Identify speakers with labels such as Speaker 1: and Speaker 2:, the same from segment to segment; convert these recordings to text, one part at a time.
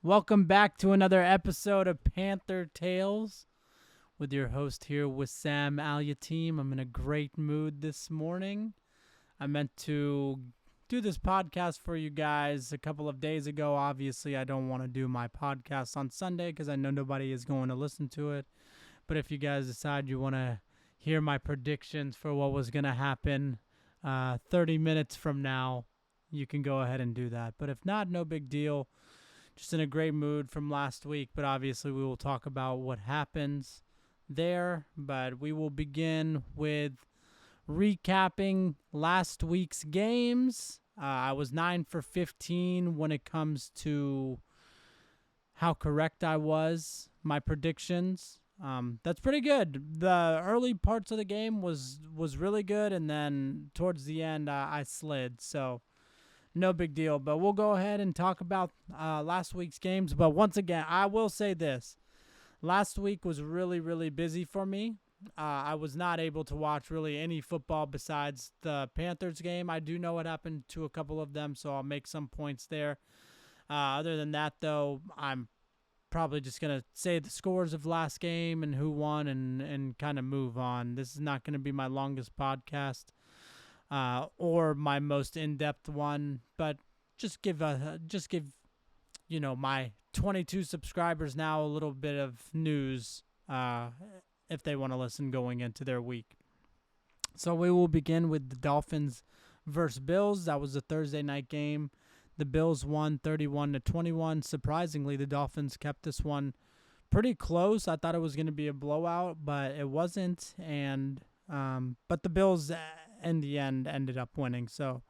Speaker 1: Welcome back to another episode of Panther Tales with your host here, Wesam Breaks. I'm in a great mood this morning. I meant to do this podcast for you guys a couple of days ago. Obviously, I don't want to do my podcast on Sunday because I know nobody is going to listen to it. But if you guys decide you want to hear my predictions for what was going to happen 30 minutes from now, you can go ahead and do that. But if not, no big deal. Just in a great mood from last week, but obviously we will talk about what happens there. But we will begin with recapping last week's games. I was 9 for 15 when it comes to how correct I was, my predictions. That's pretty good. The early parts of the game was really good, and then towards the end I slid. So no big deal, but we'll go ahead and talk about last week's games. But once again, I will say this. Last week was really, really busy for me. I was not able to watch really any football besides the Panthers game. I do know what happened to a couple of them, so I'll make some points there. Other than that, though, I'm probably just going to say the scores of last game and who won and kind of move on. This is not going to be my longest podcast. Or my most in-depth one, but just give my 22 subscribers now a little bit of news if they want to listen going into their week. So we will begin with the Dolphins versus Bills. That was a Thursday night game. The Bills won 31-21. Surprisingly, the Dolphins kept this one pretty close. I thought it was going to be a blowout, but it wasn't. And but the Bills in the end ended up winning. So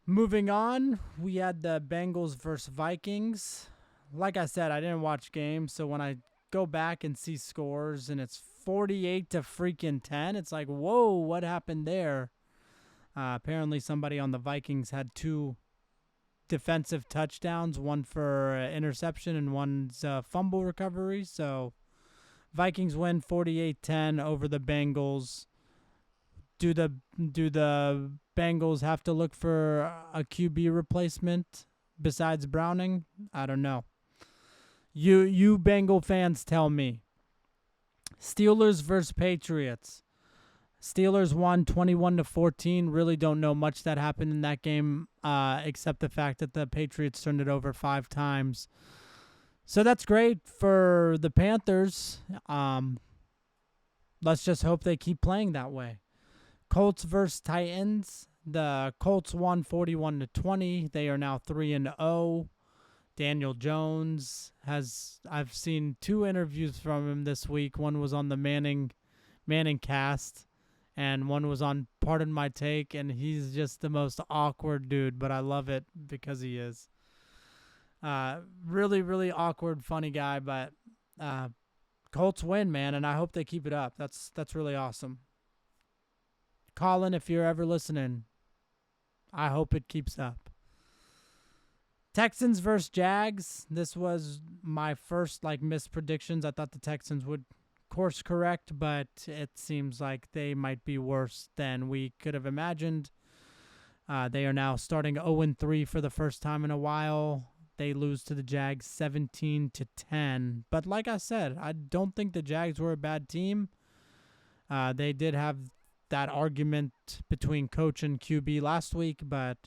Speaker 1: moving on, we had the Bengals versus Vikings. Like I said, I didn't watch games, so when I go back and see scores and it's 48-10, it's like, whoa, what happened there? Apparently somebody on the Vikings had two defensive touchdowns, one for interception and one's fumble recovery. So Vikings win 48-10 over the Bengals. Do the Bengals have to look for a QB replacement besides Browning? I don't know. You Bengal fans tell me. Steelers versus Patriots. Steelers won 21-14. Really don't know much that happened in that game except the fact that the Patriots turned it over 5 times. So that's great for the Panthers. Let's just hope they keep playing that way. Colts versus Titans. The Colts won 41-20. They are now 3-0. Daniel Jones I've seen 2 interviews from him this week. One was on the Manning cast, and one was on Pardon My Take, and he's just the most awkward dude, but I love it because he is. Really, really awkward, funny guy, but Colts win, man, and I hope they keep it up. That's really awesome. Colin, if you're ever listening, I hope it keeps up. Texans versus Jags. This was my first missed predictions. I thought the Texans would course correct, but it seems like they might be worse than we could have imagined. They are now starting 0-3 for the first time in a while. They lose to the Jags 17-10. But like I said, I don't think the Jags were a bad team. They did have that argument between coach and QB last week, but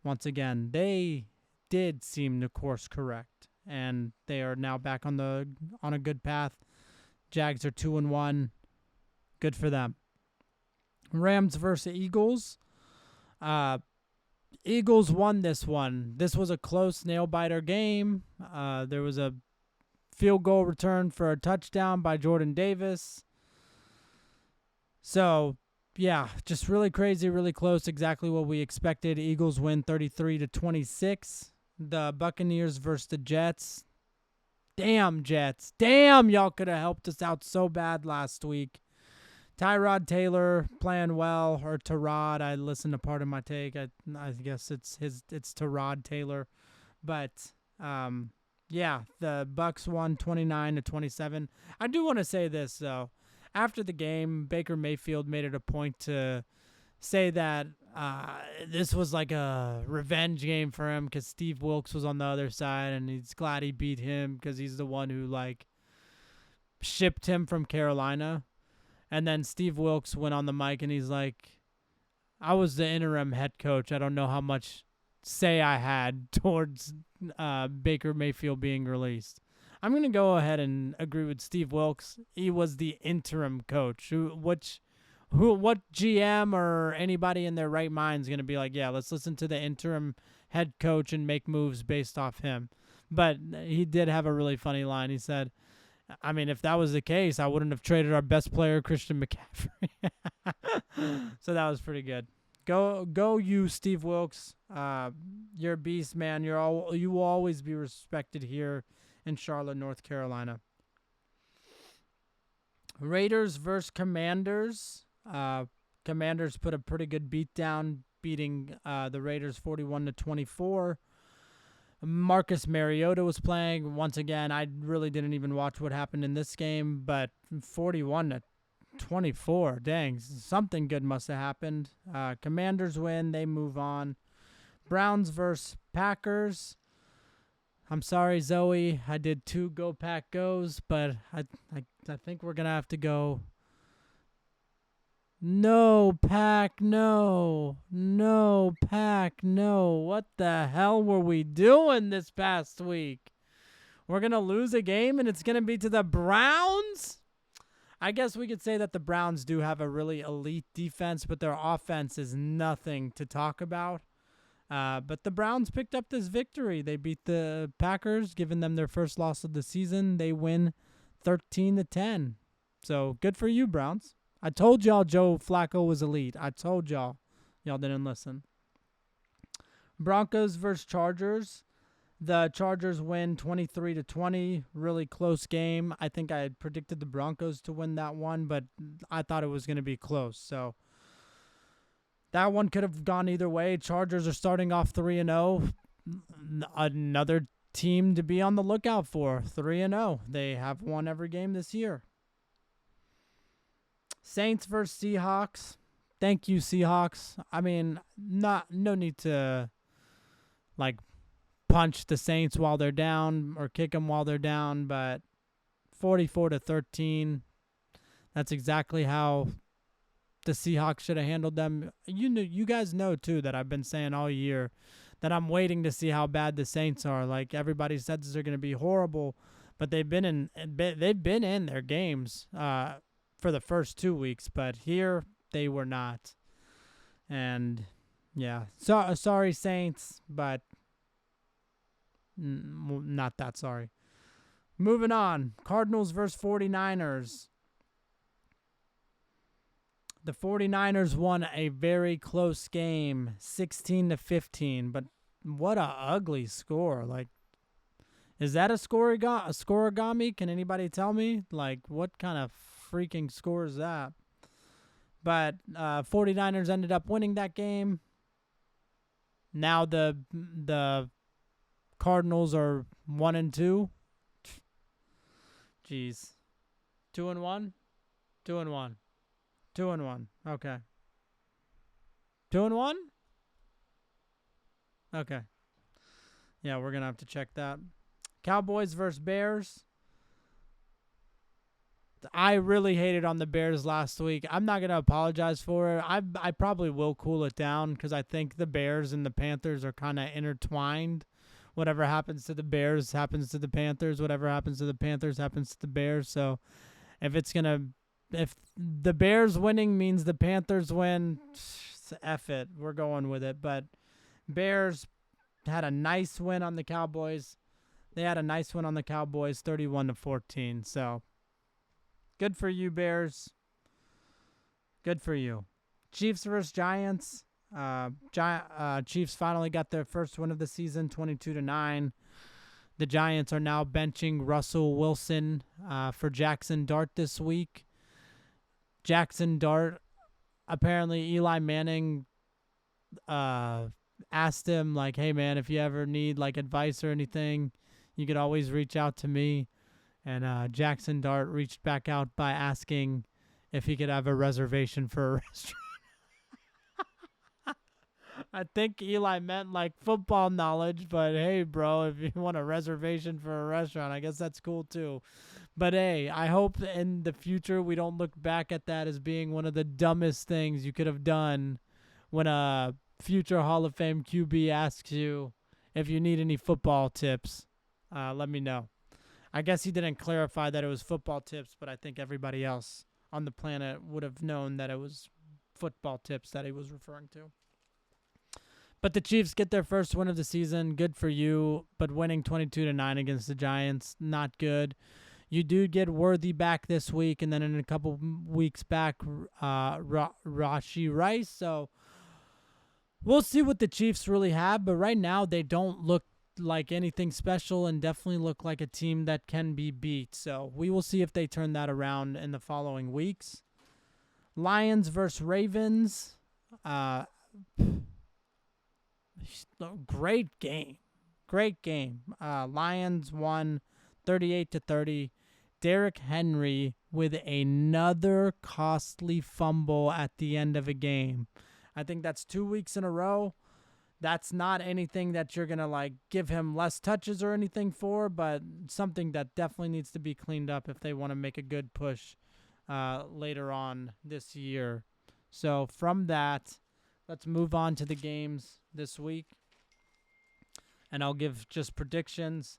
Speaker 1: once again, they did seem to course correct, and they are now back on a good path. Jags are 2-1. Good for them. Rams versus Eagles. Eagles won this one. This was a close nail-biter game. There was a field goal return for a touchdown by Jordan Davis. So, yeah, just really crazy, really close, exactly what we expected. Eagles win 33-26. The Buccaneers versus the Jets. Damn, Jets. Damn, y'all could have helped us out so bad last week. Tyrod Taylor playing well, or Tyrod. I listened to Part of My Take. I guess it's Tyrod Taylor. But, yeah, the Bucs won 29-27. I do want to say this, though. After the game, Baker Mayfield made it a point to say that This was like a revenge game for him because Steve Wilkes was on the other side, and he's glad he beat him because he's the one who like shipped him from Carolina. And then Steve Wilkes went on the mic and he's like, I was the interim head coach. I don't know how much say I had towards Baker Mayfield being released. I'm going to go ahead and agree with Steve Wilkes. He was the interim coach. What GM or anybody in their right mind is going to be like, yeah, let's listen to the interim head coach and make moves based off him. But he did have a really funny line. He said, I mean, if that was the case, I wouldn't have traded our best player, Christian McCaffrey. So that was pretty good. Go you, Steve Wilkes. You're a beast, man. You will always be respected here in Charlotte, North Carolina. Raiders versus Commanders. Commanders put a pretty good beat down, beating the Raiders 41-24. Marcus Mariota was playing. Once again, I really didn't even watch what happened in this game, but 41-24. Dang, something good must have happened. Commanders win. They move on. Browns versus Packers. I'm sorry, Zoe. I did 2 Go Pack Goes, but I think we're going to have to go. No, Pack, no. No, Pack, no. What the hell were we doing this past week? We're going to lose a game and it's going to be to the Browns? I guess we could say that the Browns do have a really elite defense, but their offense is nothing to talk about. But the Browns picked up this victory. They beat the Packers, giving them their first loss of the season. They win 13-10. So good for you, Browns. I told y'all Joe Flacco was elite. I told y'all. Y'all didn't listen. Broncos versus Chargers. The Chargers win 23-20. Really close game. I think I had predicted the Broncos to win that one, but I thought it was going to be close. So that one could have gone either way. Chargers are starting off 3-0. Another team to be on the lookout for. 3-0. They have won every game this year. Saints versus Seahawks. Thank you, Seahawks. I mean, no need to like punch the Saints while they're down or kick them while they're down, but 44-13. That's exactly how the Seahawks should have handled them. You guys know too that I've been saying all year that I'm waiting to see how bad the Saints are. Like everybody says they're going to be horrible, but they've been in their games for the first 2 weeks, but here they were not. And yeah, sorry Saints, but not that sorry. Moving on, Cardinals versus 49ers. The 49ers won a very close game, 16-15, but what a ugly score. Like, is that a scoregami? Can anybody tell me? Like, what kind of freaking score is that? But 49ers ended up winning that game. Now the Cardinals are 1-2. Jeez. 2-1? 2-1. 2-1. Okay. 2-1? Okay. Yeah, we're going to have to check that. Cowboys versus Bears. I really hated on the Bears last week. I'm not going to apologize for it. I probably will cool it down because I think the Bears and the Panthers are kind of intertwined. Whatever happens to the Bears happens to the Panthers. Whatever happens to the Panthers happens to the Bears. So if the Bears winning means the Panthers win, F it. We're going with it. But Bears had a nice win on the Cowboys. They had a nice win on the Cowboys, 31-14. So good for you, Bears. Good for you. Chiefs versus Giants. Chiefs finally got their first win of the season, 22-9. The Giants are now benching Russell Wilson for Jackson Dart this week. Jackson Dart, apparently Eli Manning asked him, like, hey, man, if you ever need, like, advice or anything, you could always reach out to me. And Jackson Dart reached back out by asking if he could have a reservation for a restaurant. I think Eli meant like football knowledge, but hey, bro, if you want a reservation for a restaurant, I guess that's cool too. But hey, I hope in the future we don't look back at that as being one of the dumbest things you could have done when a future Hall of Fame QB asks you if you need any football tips. Let me know. I guess he didn't clarify that it was football tips, but I think everybody else on the planet would have known that it was football tips that he was referring to. But the Chiefs get their first win of the season. Good for you. But winning 22-9 against the Giants, not good. You do get Worthy back this week, and then in a couple weeks back, Rashi Rice. So we'll see what the Chiefs really have. But right now, they don't look like anything special and definitely look like a team that can be beat. So we will see if they turn that around in the following weeks. Lions versus Ravens. Great game. Great game. Lions won 38-30. Derrick Henry with another costly fumble at the end of a game. I think that's 2 weeks in a row. That's not anything that you're going to like give him less touches or anything for, but something that definitely needs to be cleaned up if they want to make a good push later on this year. So from that, let's move on to the games this week. And I'll give just predictions.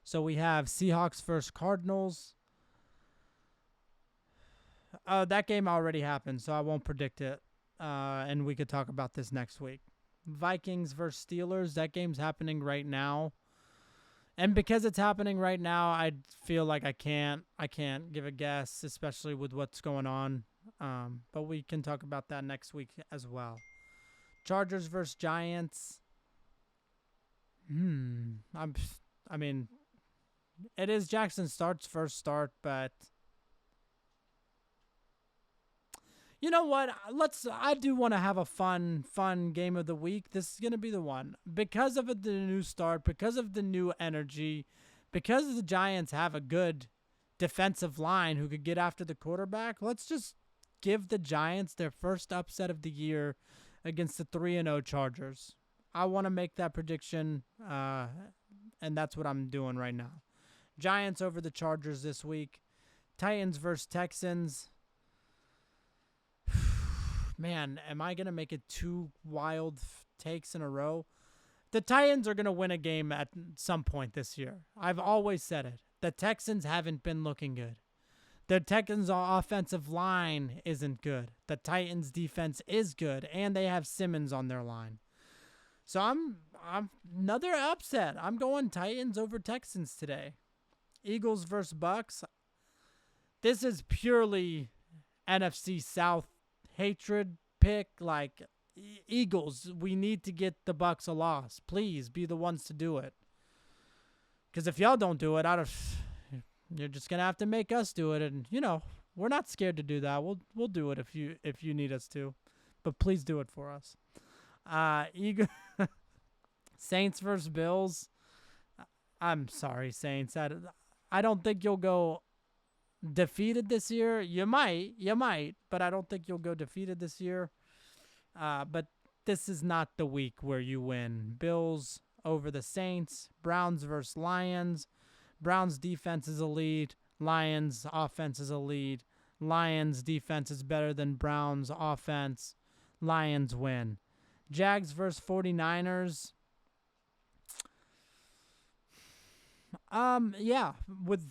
Speaker 1: So we have Seahawks versus Cardinals. That game already happened, so I won't predict it. And we could talk about this next week. Vikings versus Steelers. That game's happening right now. And because it's happening right now, I feel like I can't give a guess, especially with what's going on. But we can talk about that next week as well. Chargers versus Giants. I mean, it is Jackson Start's first start, but you know what? I do want to have a fun game of the week. This is going to be the one. Because of the new start, because of the new energy, because the Giants have a good defensive line who could get after the quarterback, let's just give the Giants their first upset of the year against the 3-0 Chargers. I want to make that prediction, and that's what I'm doing right now. Giants over the Chargers this week. Titans versus Texans. Man, am I going to make it two wild takes in a row? The Titans are going to win a game at some point this year. I've always said it. The Texans haven't been looking good. The Texans' offensive line isn't good. The Titans' defense is good, and they have Simmons on their line. So I'm another upset. I'm going Titans over Texans today. Eagles versus Bucks. This is purely NFC South hatred pick. Like, Eagles, we need to get the Bucks a loss. Please be the ones to do it. Because if y'all don't do it, you're just gonna have to make us do it, and we're not scared to do that. We'll do it if you need us to, but please do it for us. Saints versus Bills. I'm sorry, Saints. I don't think you'll go defeated this year. You might, but I don't think you'll go defeated this year. But this is not the week where you win. Bills over the Saints. Browns versus Lions. Browns defense is elite. Lions offense is elite. Lions defense is better than Browns offense. Lions win. Jags versus 49ers. Yeah, with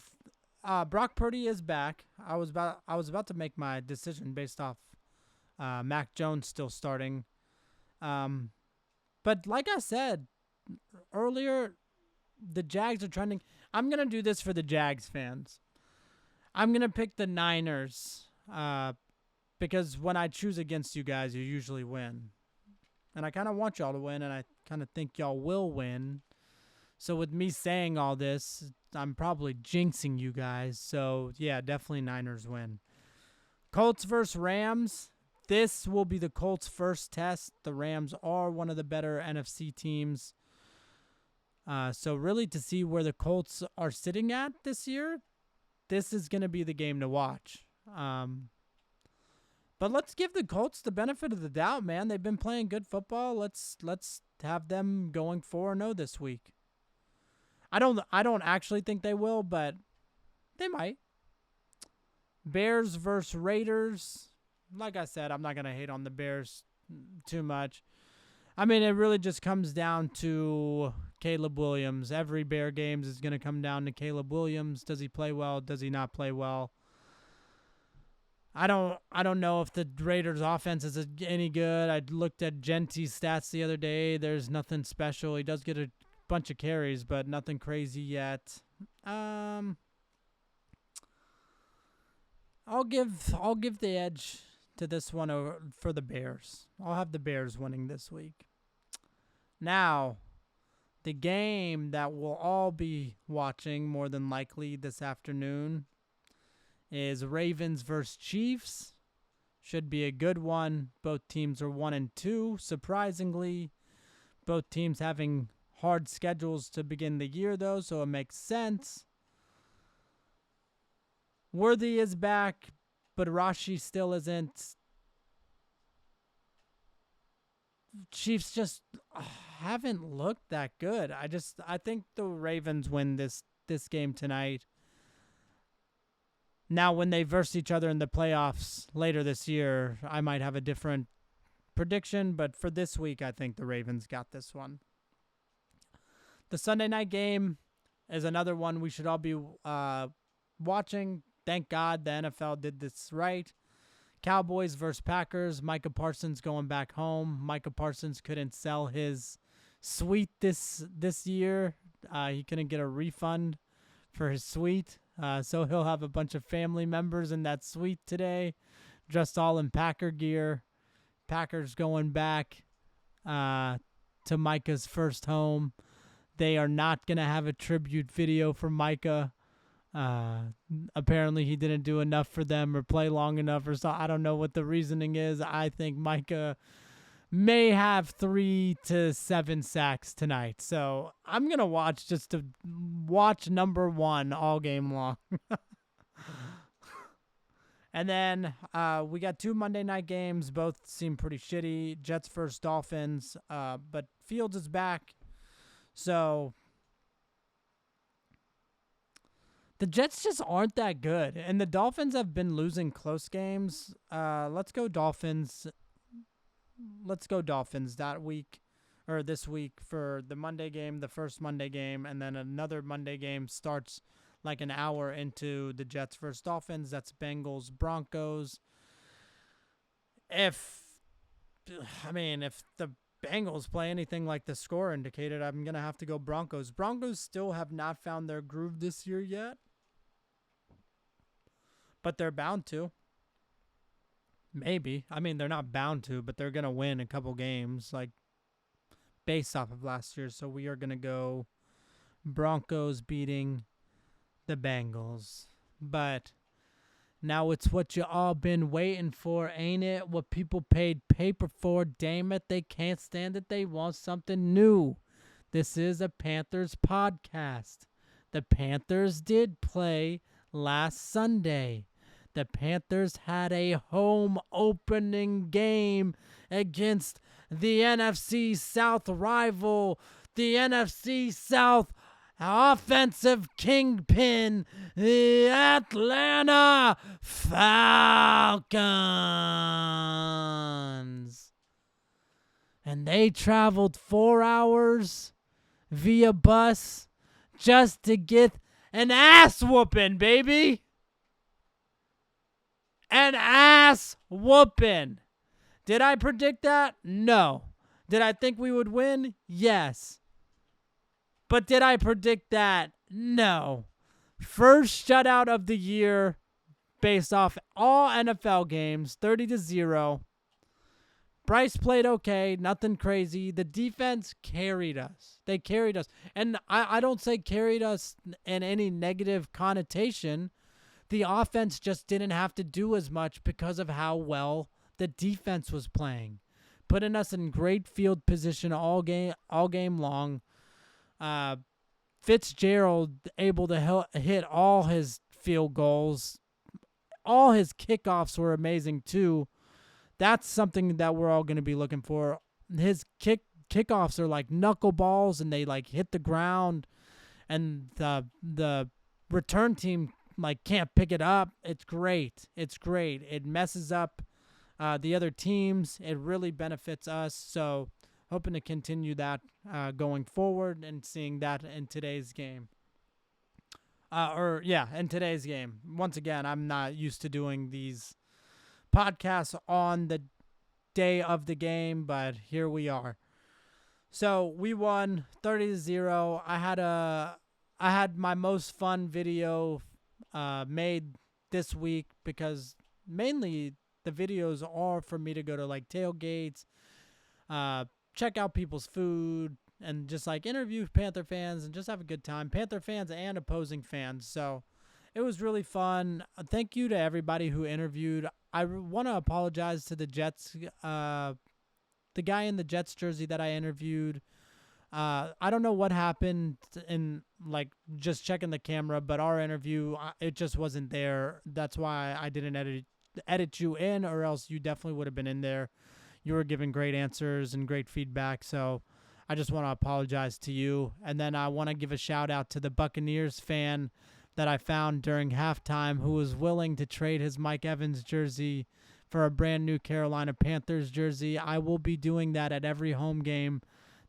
Speaker 1: Brock Purdy is back. I was about to make my decision based off Mac Jones still starting. But like I said earlier, the Jags are trending. I'm going to do this for the Jags fans. I'm going to pick the Niners because when I choose against you guys, you usually win. And I kind of want y'all to win, and I kind of think y'all will win. So with me saying all this, I'm probably jinxing you guys. So, yeah, definitely Niners win. Colts versus Rams. This will be the Colts' first test. The Rams are one of the better NFC teams. So really to see where the Colts are sitting at this year, this is going to be the game to watch. But let's give the Colts the benefit of the doubt, man. They've been playing good football. Let's have them going 4-0 this week. I don't actually think they will, but they might. Bears versus Raiders. Like I said, I'm not going to hate on the Bears too much. I mean, it really just comes down to Caleb Williams. Every Bear game is going to come down to Caleb Williams. Does he play well? Does he not play well? I don't know if the Raiders' offense is any good. I looked at Genty's stats the other day. There's nothing special. He does get a bunch of carries, but nothing crazy yet. I'll give the edge to this one for the Bears. I'll have the Bears winning this week. Now, the game that we'll all be watching more than likely this afternoon is Ravens versus Chiefs. Should be a good one. Both teams are 1-2. Surprisingly, both teams having hard schedules to begin the year, though, so it makes sense. Worthy is back, but Rashi still isn't. Chiefs just haven't looked that good. I think the Ravens win this game tonight. Now, when they verse each other in the playoffs later this year, I might have a different prediction, but for this week, I think the Ravens got this one. The Sunday night game is another one we should all be watching. Thank God the NFL did this right. Cowboys versus Packers. Micah Parsons going back home. Micah Parsons couldn't sell his suite this year. He couldn't get a refund for his suite. So he'll have a bunch of family members in that suite today, dressed all in Packer gear. Packers going back to Micah's first home. They are not going to have a tribute video for Micah. Apparently he didn't do enough for them or play long enough or so. I don't know what the reasoning is. I think Micah may have 3 to 7 sacks tonight. So I'm going to watch just to watch number 1 all game long. And then we got 2 Monday night games. Both seem pretty shitty. Jets versus Dolphins. But Fields is back. So the Jets just aren't that good. And the Dolphins have been losing close games. Let's go Dolphins. Let's go Dolphins that week or this week for the Monday game, the first Monday game, and then another Monday game starts like an hour into the Jets versus Dolphins. That's Bengals, Broncos. If the Bengals play anything like the score indicated, I'm going to have to go Broncos. Broncos still have not found their groove this year yet, but they're bound to. Maybe. I mean, they're not bound to, but they're going to win a couple games, like, based off of last year. So we are going to go Broncos beating the Bengals. But now it's what you all been waiting for, ain't it? What people paid paper for. Damn it, they can't stand it. They want something new. This is a Panthers podcast. The Panthers did play last Sunday. The Panthers had a home opening game against the NFC South rival, the NFC South offensive kingpin, the Atlanta Falcons. And they traveled 4 hours via bus just to get an ass whooping, baby. An ass whooping. Did I predict that? No. Did I think we would win? Yes. But did I predict that? No. First shutout of the year based off all NFL games, 30-0. Bryce played okay, nothing crazy. The defense carried us. They carried us. And I don't say carried us in any negative connotation. The offense just didn't have to do as much because of how well the defense was playing, putting us in great field position all game long. Fitzgerald able to hit all his field goals. All his kickoffs were amazing too. that's something that we're all going to be looking for. His kickoffs are like knuckleballs, and they like hit the ground, and the return team like can't pick it up. It's great. It's great. It messes up the other teams. It really benefits us. So hoping to continue that going forward and seeing that in today's game. In today's game. Once again, I'm not used to doing these podcasts on the day of the game, but here we are. So we won 30-0. I had my most fun video made this week because mainly the videos are for me to go to like tailgates, check out people's food, and just like interview Panther fans and just have a good time. Panther fans and opposing fans. So it was really fun. Thank you to everybody who interviewed. I want to apologize to the Jets, the guy in the Jets jersey that I interviewed. I don't know what happened in like just checking the camera, but our interview, it just wasn't there. That's why I didn't edit you in, or else you definitely would have been in there. You were giving great answers and great feedback, so I just want to apologize to you. And then I want to give a shout out to the Buccaneers fan that I found during halftime who was willing to trade his Mike Evans jersey for a brand new Carolina Panthers jersey. I will be doing that at every home game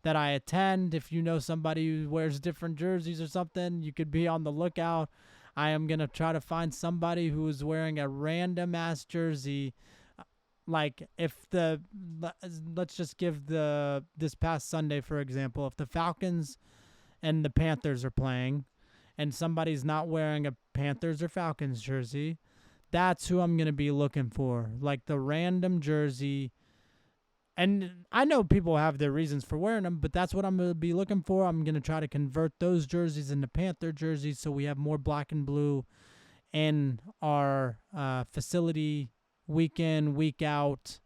Speaker 1: that I attend. If you know somebody who wears different jerseys or something, you could be on the lookout. I am going to try to find somebody who is wearing a random ass jersey. Like let's just give this past Sunday, for example, if the Falcons and the Panthers are playing and somebody's not wearing a Panthers or Falcons jersey, that's who I'm going to be looking for. Like the random jersey. And I know people have their reasons for wearing them, but that's what I'm going to be looking for. I'm going to try to convert those jerseys into Panther jerseys so we have more black and blue in our facility week in, week out.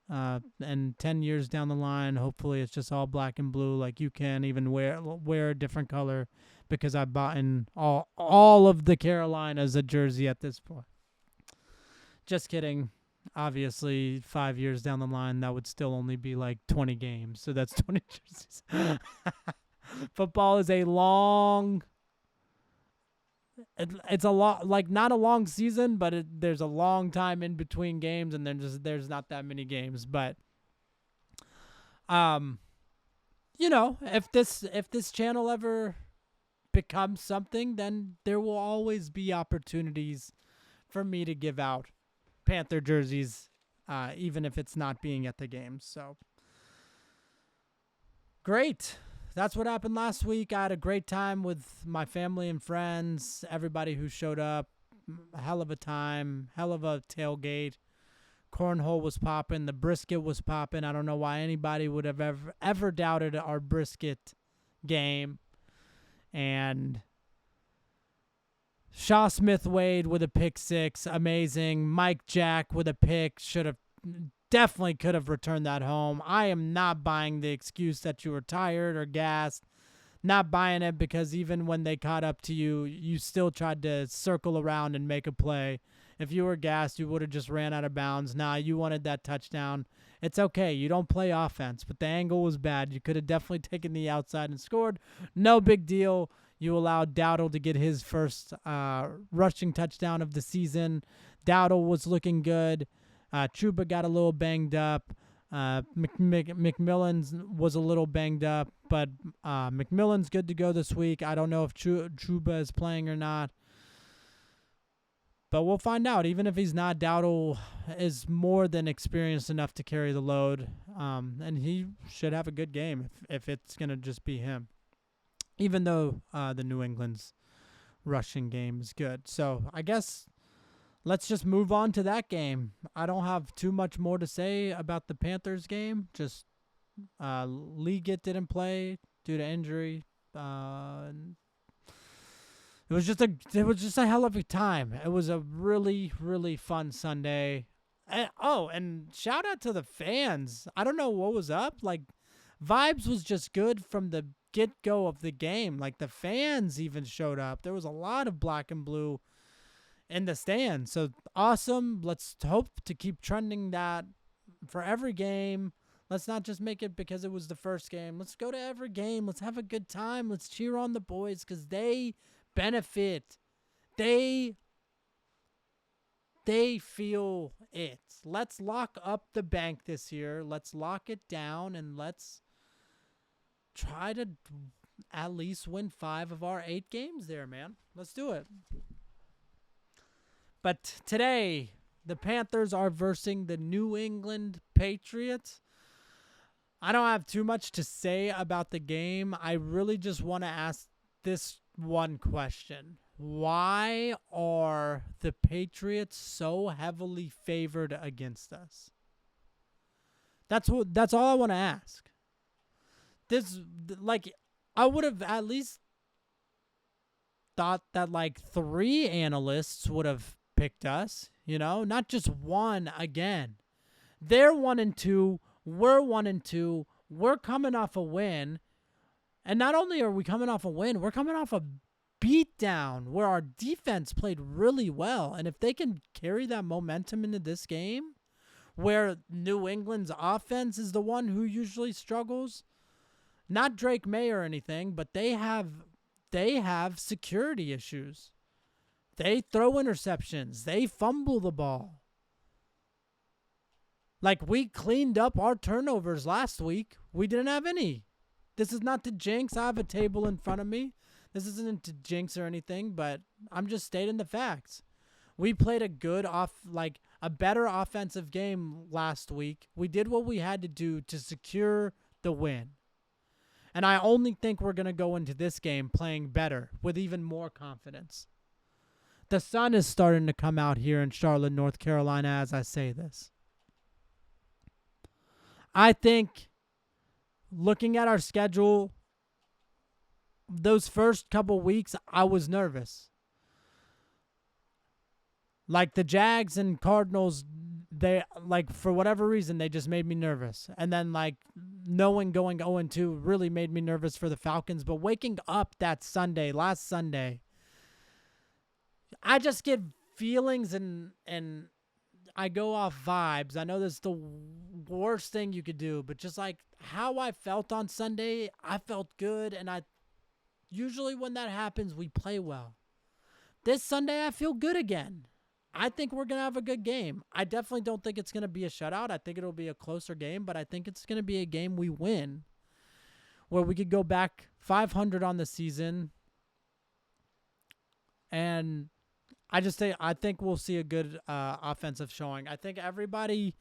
Speaker 1: And 10 years down the line, hopefully it's just all black and blue. Like you can even wear a different color because I bought in all of the Carolinas a jersey at this point. Just kidding. Obviously, 5 years down the line, that would still only be like 20 games. So that's 20 jerseys. Football is a long... It's a lot, like not a long season, but there's a long time in between games, and there's not that many games. But, if this channel ever becomes something, then there will always be opportunities for me to give out Panther jerseys, even if it's not being at the games. So great. That's what happened last week. I had a great time with my family and friends, everybody who showed up. A hell of a time, hell of a tailgate. Cornhole was popping. The brisket was popping. I don't know why anybody would have ever doubted our brisket game. And Shaw Smith-Wade with a pick six, amazing. Mike Jack with a pick, definitely could have returned that home. I am not buying the excuse that you were tired or gassed. Not buying it, because even when they caught up to you, you still tried to circle around and make a play. If you were gassed, you would have just ran out of bounds. Nah, you wanted that touchdown. It's okay. You don't play offense, but the angle was bad. You could have definitely taken the outside and scored. No big deal. You allowed Dowdle to get his first rushing touchdown of the season. Dowdle was looking good. Chuba got a little banged up. McMillan's was a little banged up, but McMillan's good to go this week. I don't know if Chuba is playing or not, but we'll find out. Even if he's not, Dowdle is more than experienced enough to carry the load, and he should have a good game if it's going to just be him, even though the New England's rushing game is good. So I guess let's just move on to that game. I don't have too much more to say about the Panthers game. Just Liggett didn't play due to injury. It was just a hell of a time. It was a really, really fun Sunday. And shout out to the fans. I don't know what was up. Like, vibes was just good from the get-go of the game. Like, the fans even showed up. There was a lot of black and blue in the stands. So awesome. Let's hope to keep trending that for every game. Let's not just make it because it was the first game. Let's go to every game. Let's have a good time. Let's cheer on the boys because they benefit. They feel it. Let's lock up the bank this year. Let's lock it down and let's try to at least win 5 of our 8 games there, man. Let's do it. But today, the Panthers are versing the New England Patriots. I don't have too much to say about the game. I really just want to ask this one question. Why are the Patriots so heavily favored against us? That's all I want to ask. I would have at least thought that 3 analysts would have picked us, not just one again. They're 1-2, we're 1-2, we're coming off a win. And not only are we coming off a win, we're coming off a beatdown where our defense played really well. And if they can carry that momentum into this game, where New England's offense is the one who usually struggles, not Drake May or anything, but they have security issues. They throw interceptions. They fumble the ball. We cleaned up our turnovers last week. We didn't have any. This is not to jinx. I have a table in front of me. This isn't to jinx or anything, but I'm just stating the facts. We played a better offensive game last week. We did what we had to do to secure the win. And I only think we're going to go into this game playing better with even more confidence. The sun is starting to come out here in Charlotte, North Carolina, as I say this. I think looking at our schedule, those first couple weeks, I was nervous. The Jags and Cardinals, they for whatever reason, they just made me nervous. And then knowing going 0-2 really made me nervous for the Falcons. But waking up that last Sunday, I just get feelings and I go off vibes. I know that's the worst thing you could do, but just how I felt on Sunday, I felt good. And usually when that happens, we play well. This Sunday, I feel good again. I think we're going to have a good game. I definitely don't think it's going to be a shutout. I think it'll be a closer game, but I think it's going to be a game we win where we could go back 500 on the season. And I think we'll see a good offensive showing. I think everybody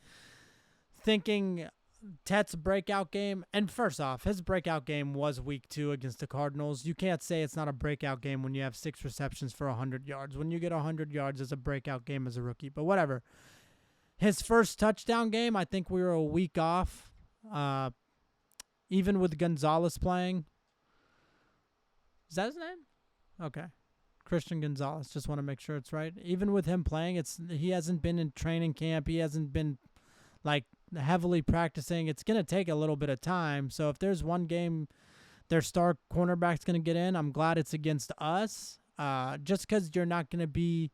Speaker 1: thinking Tet's breakout game, and first off, his breakout game was week 2 against the Cardinals. You can't say it's not a breakout game when you have 6 receptions for 100 yards. When you get 100 yards, it's a breakout game as a rookie. But whatever. His first touchdown game, I think we were a week off, even with Gonzalez playing. Is that his name? Okay. Christian Gonzalez. Just want to make sure it's right. Even with him playing, he hasn't been in training camp. He hasn't been heavily practicing. It's going to take a little bit of time. So if there's one game their star cornerback's going to get in, I'm glad it's against us. Just because you're not going to be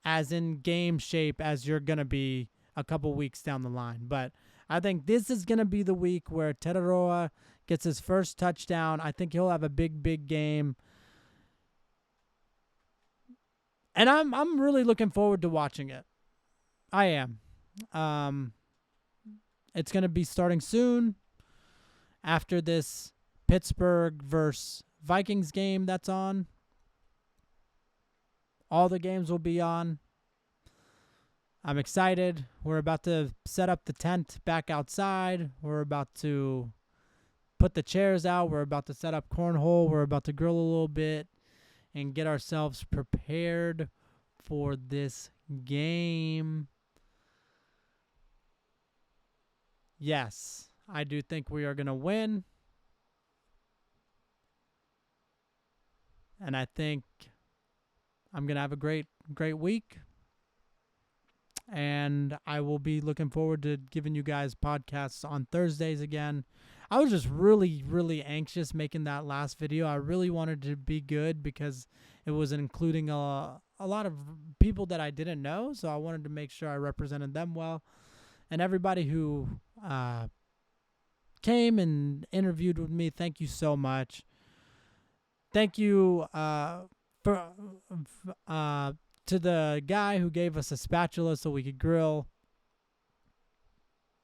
Speaker 1: as in game shape as you're going to be a couple weeks down the line. But I think this is going to be the week where Tetaroa gets his first touchdown. I think he'll have a big game. And I'm really looking forward to watching it. I am. It's going to be starting soon after this Pittsburgh versus Vikings game that's on. All the games will be on. I'm excited. We're about to set up the tent back outside. We're about to put the chairs out. We're about to set up cornhole. We're about to grill a little bit and get ourselves prepared for this game. Yes, I do think we are going to win. And I think I'm going to have a great week. And I will be looking forward to giving you guys podcasts on Thursdays again. I was just really anxious making that last video. I really wanted to be good because it was including a lot of people that I didn't know. So I wanted to make sure I represented them well. And everybody who came and interviewed with me, thank you so much. Thank you for to the guy who gave us a spatula so we could grill.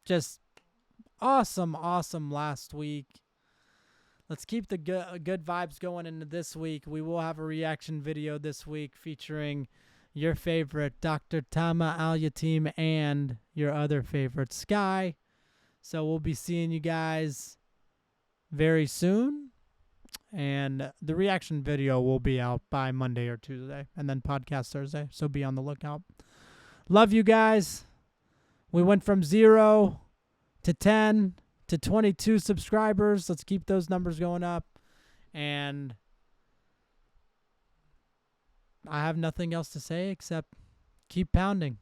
Speaker 1: Just awesome last week. Let's keep the good vibes going into this week. We will have a reaction video this week featuring your favorite Dr. Tama Al-Yatim and your other favorite Sky. So we'll be seeing you guys very soon. And the reaction video will be out by Monday or Tuesday, and then podcast Thursday. So be on the lookout. Love you guys. We went from 0 to 10 to 22 subscribers. Let's keep those numbers going up. And I have nothing else to say except keep pounding.